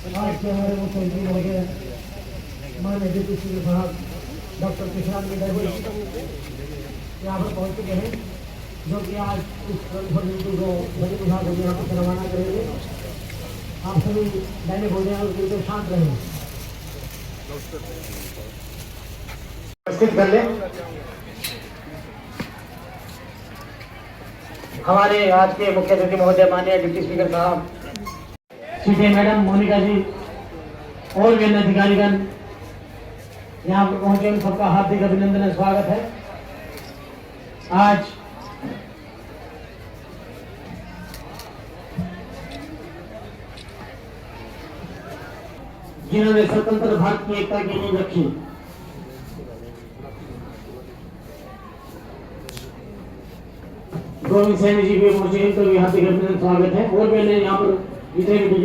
आज के हमारे मुख्यमंत्री महोदय माननीय डिप्टी सीएम साहब डॉक्टर किशन रेड्डी यहाँ पर पहुँच चुके हैं, जो कि आज इस रणनीति को बड़ी विभाग यहाँ पर रवाना करेंगे। आप सभी दैनिक हो जाए और शांत रहें। कर ले हमारे आज के मुख्य अतिथि महोदय माननीय डिप्टी स्पीकर साहब सीटे मैडम मोनिका जी और भी अन्य अधिकारीगण यहाँ पर पहुंचे, उन सबका हार्दिक अभिनंदन और स्वागत है। आज जिन्होंने स्वतंत्र भारत की एकता की नींव रखी, गोविंद सैनी जी भी पहुंचे, इनको भी हार्दिक अभिनंदन स्वागत है। और भी अन्य यहाँ पर जितने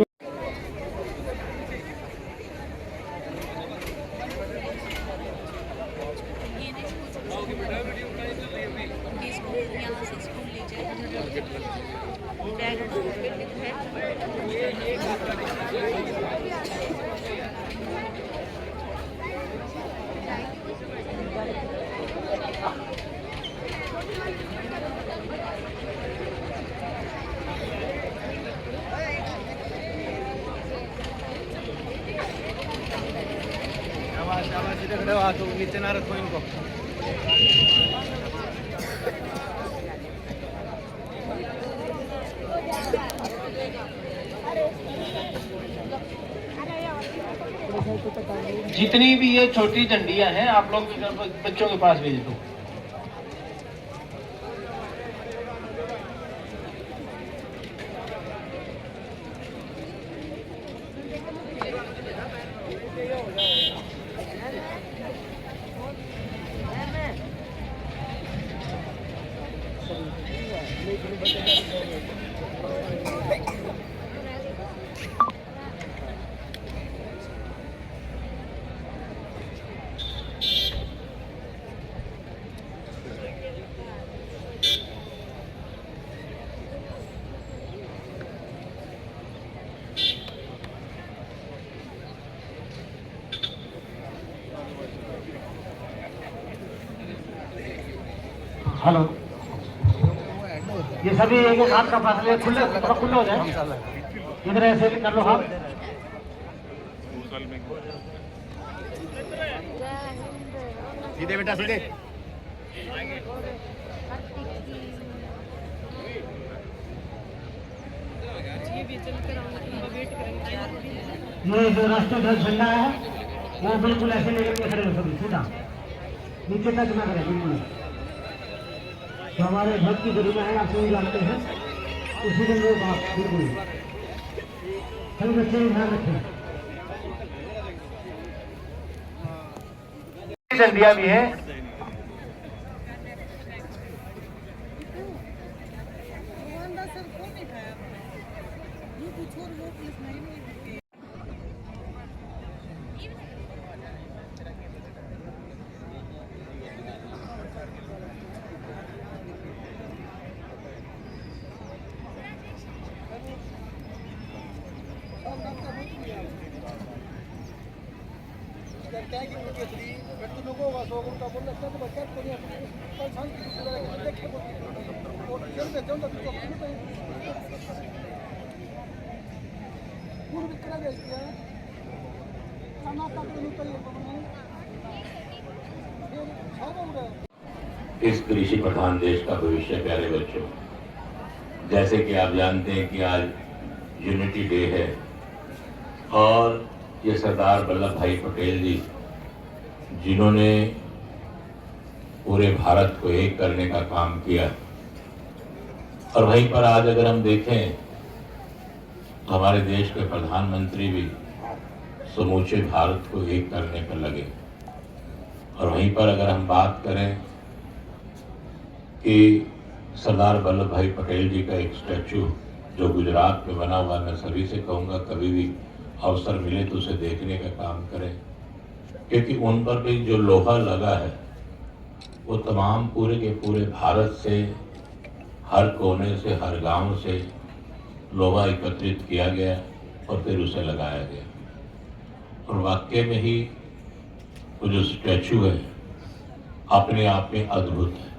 तो नीचे ना रखो इनको। जितनी भी ये छोटी झंडियां हैं आप लोग बच्चों के पास भेज दो। हेलो, ये सभी एक एक हाथ का फासले खुले हो जाए, इधर ऐसे कर लो हाथ। सीधे बेटा सीधे। ये जो राष्ट्रीय ध्वज झंडा है वो बिल्कुल ऐसे लेकर के खड़े हो, सभी सीधा नीचे तक ना करें बिल्कुल। तो हमारे ध्वज की गरिमा है, आप सभी जानते हैं, उसी दिन वो बात बिल्कुल सभी बच्चे ध्यान रखें। झंडिया भी है। इस कृषि प्रधान देश का भविष्य। प्यारे बच्चों, जैसे कि आप जानते हैं कि आज यूनिटी डे है और ये सरदार वल्लभ भाई पटेल जी जिन्होंने पूरे भारत को एक करने का काम किया, और वहीं पर आज अगर हम देखें हमारे देश के प्रधानमंत्री भी समूचे भारत को एक करने पर लगे। और वहीं पर अगर हम बात करें कि सरदार वल्लभ भाई पटेल जी का एक स्टैचू जो गुजरात में बना हुआ, मैं सभी से कहूँगा कभी भी अवसर मिले तो उसे देखने का काम करें, क्योंकि उन पर भी जो लोहा लगा है वो तमाम पूरे के पूरे भारत से, हर कोने से, हर गांव से लोहा एकत्रित किया गया और फिर उसे लगाया गया। और वाकई में ही वो जो स्टैचू है अपने आप में अद्भुत है।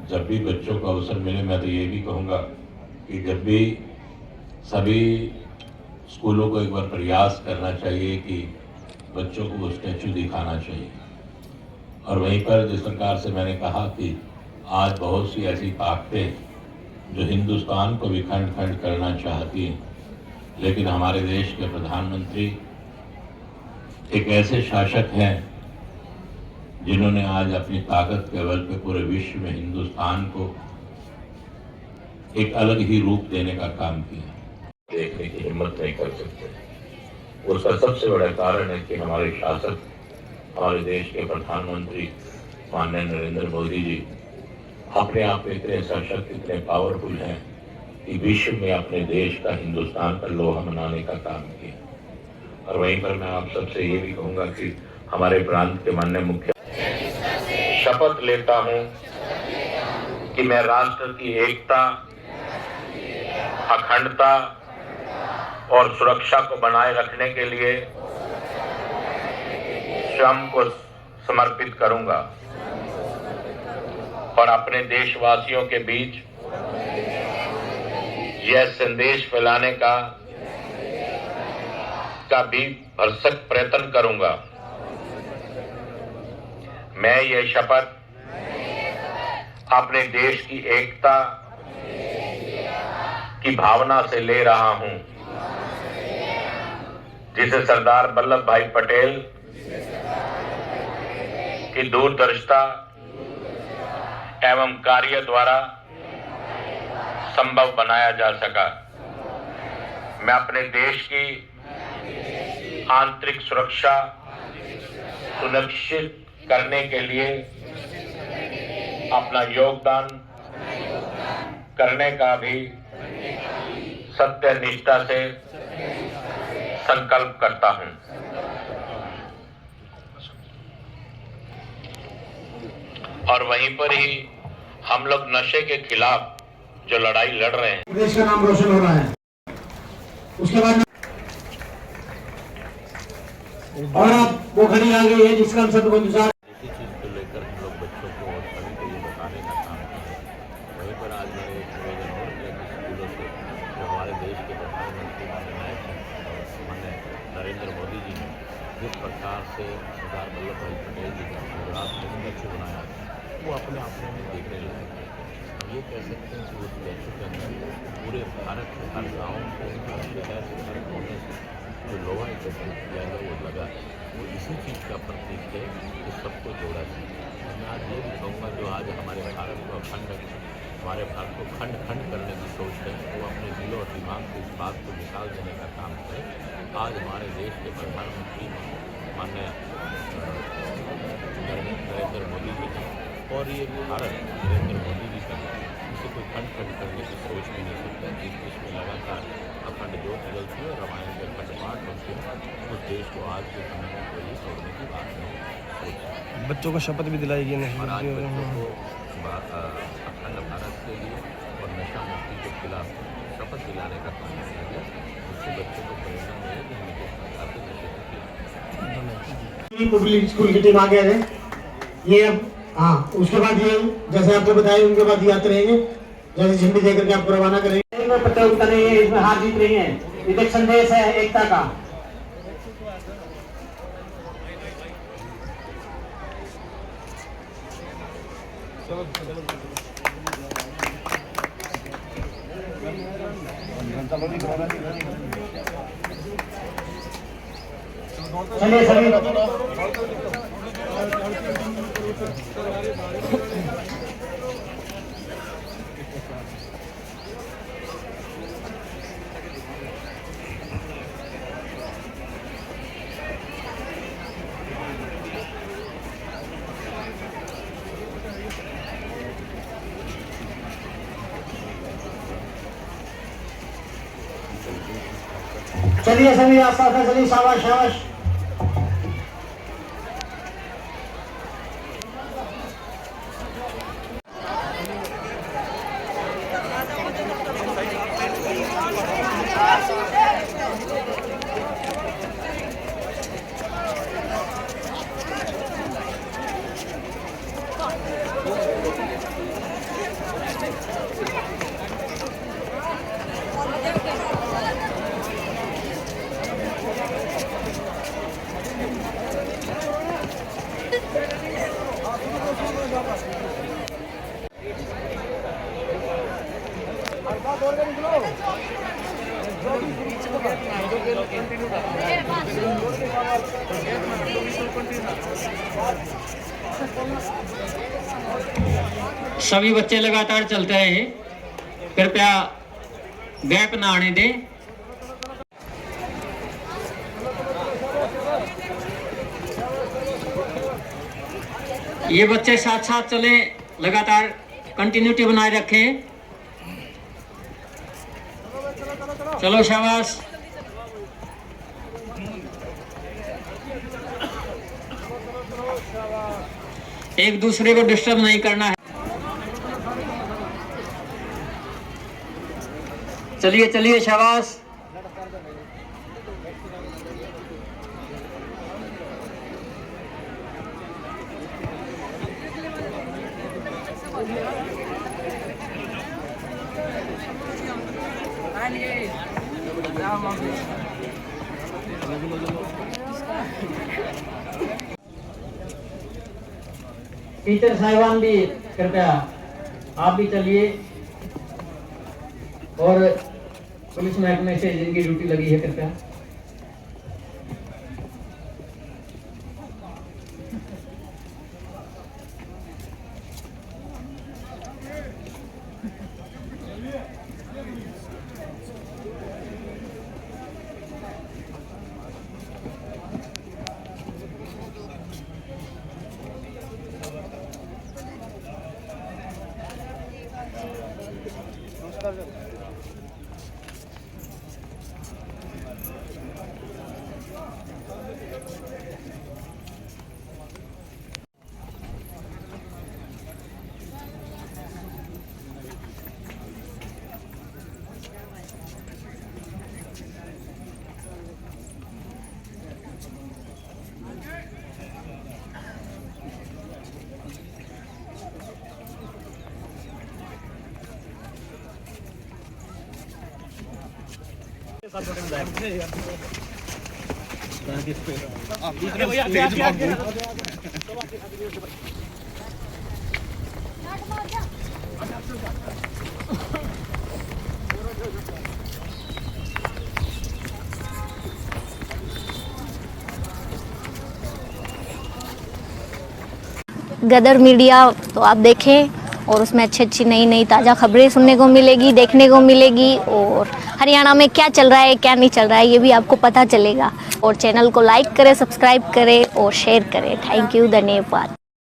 जब भी बच्चों को अवसर मिले, मैं तो ये भी कहूँगा कि जब भी सभी स्कूलों को एक बार प्रयास करना चाहिए कि बच्चों को वो स्टैचू दिखाना चाहिए। और वहीं पर जिस प्रकार से मैंने कहा कि आज बहुत सी ऐसी ताकतें जो हिंदुस्तान को भी खंड खंड करना चाहती हैं, लेकिन हमारे देश के प्रधानमंत्री एक ऐसे शासक हैं जिन्होंने आज अपनी ताकत के बल पे पूरे विश्व में हिंदुस्तान को एक अलग ही रूप देने का काम किया। देखने की हिम्मत नहीं कर सकते। उसका सबसे बड़ा कारण है कि हमारे शासक, हमारे देश के प्रधानमंत्री माननीय नरेंद्र मोदी जी अपने आप में इतने सशक्त, इतने पावरफुल हैं कि विश्व में अपने देश का, हिंदुस्तान का लोहा मनाने का काम किया। और वहीं पर मैं आप सबसे ये भी कहूँगा कि हमारे प्रांत के माननीय मुख्य शपथ लेता हूँ कि मैं राष्ट्र की एकता, अखंडता और सुरक्षा को बनाए रखने के लिए स्वयं को समर्पित करूंगा और अपने देशवासियों के बीच यह संदेश फैलाने का भी भरसक प्रयत्न करूंगा। मैं ये शपथ अपने देश की एकता की भावना से ले रहा हूं, जिसे सरदार वल्लभ भाई पटेल की दूरदर्शिता एवं कार्य द्वारा संभव बनाया जा सका। मैं अपने देश की आंतरिक सुरक्षा सुनिश्चित करने के लिए अपना योगदान करने का भी सत्य निष्ठा से संकल्प करता हूं। और वहीं पर ही हम लोग नशे के खिलाफ जो लड़ाई लड़ रहे हैं, देश का नाम रोशन हो रहा है। उसके बाद और आप वो खड़ी आ गई है जिसका हम सबको इंतजार। इसी चीज़ को लेकर हम लोग बच्चों को और सभी को ये बताने का काम किया। वहीं पर आज मैंने एक निवेदन और किया कि स्कूलों से जो हमारे देश के प्रधानमंत्री माननीय नरेंद्र मोदी जी ने जिस प्रकार से सरदार वल्लभ भाई पटेल जी का गुजरात में स्टैचू बनाया, वो अपने आप में देखने लायक है। हम ये कह सकते हैं कि उस स्टैचू के अंदर पूरे भारत के हर गाँव से, हर शहर से, हर कोने से जो लोहा एकत्रित किया है वो लगा, वो इसी चीज़ का प्रतीक है कि सबको जोड़ा जाए। मैं आज ये भी कहूँगा जो आज हमारे भारत को हमारे भारत को खंड खंड करने की सोच है, वो अपने दिलो और दिमाग से इस बात को निकाल देने का काम करें। आज हमारे देश के प्रधानमंत्री माननीय नरेंद्र मोदी जी हैं और ये भारत नरेंद्र मोदी जी का इसे कोई खंड खंड करने की सोच भी नहीं सकता। इसमें लगातार अखंड ज्योत जलती है, रामायण के अखंड पाठ होते हैं। उस देश को आज के समय में कोई छोड़ने की बात नहीं सोच। बच्चों को शपथ भी दिलाएगी और आज बच्चों को अखंड भारत के लिए और नशा मुक्ति के खिलाफ शपथ दिलाने का काम किया गया। उससे बच्चों को प्रेरणा मिले कि हमें किस प्रकार से नशे के खिलाफ। पब्लिक स्कूल की टीम आ गए थे ये। अब हाँ, उसके बाद ये जैसे आपको बताया, उनके बाद याद रहेंगे जैसे झंडी देकर के आपको रवाना करेंगे। प्रतियोगिता नहीं है, इसमें हार जीत नहीं है, ये एक संदेश है एकता का। चलिए सभी आस्ते आस्ते चलिए, शाबाश शाबाश। सभी बच्चे लगातार चलते हैं, कृपया गैप ना आने दें। ये बच्चे साथ साथ चलें, लगातार कंटिन्यूटी बनाए रखें। चलो शाबाश। एक दूसरे को डिस्टर्ब नहीं करना है। चलिए चलिए शाबाश। टीचर साहिबान भी कृपया आप भी चलिए, और पुलिस महकमे से जिनकी ड्यूटी लगी है कृपया। गदर मीडिया तो आप देखें, और उसमें अच्छी अच्छी नई नई ताज़ा खबरें सुनने को मिलेगी, देखने को मिलेगी, और हरियाणा में क्या चल रहा है क्या नहीं चल रहा है ये भी आपको पता चलेगा। और चैनल को लाइक करें, सब्सक्राइब करें और शेयर करें। थैंक यू, धन्यवाद।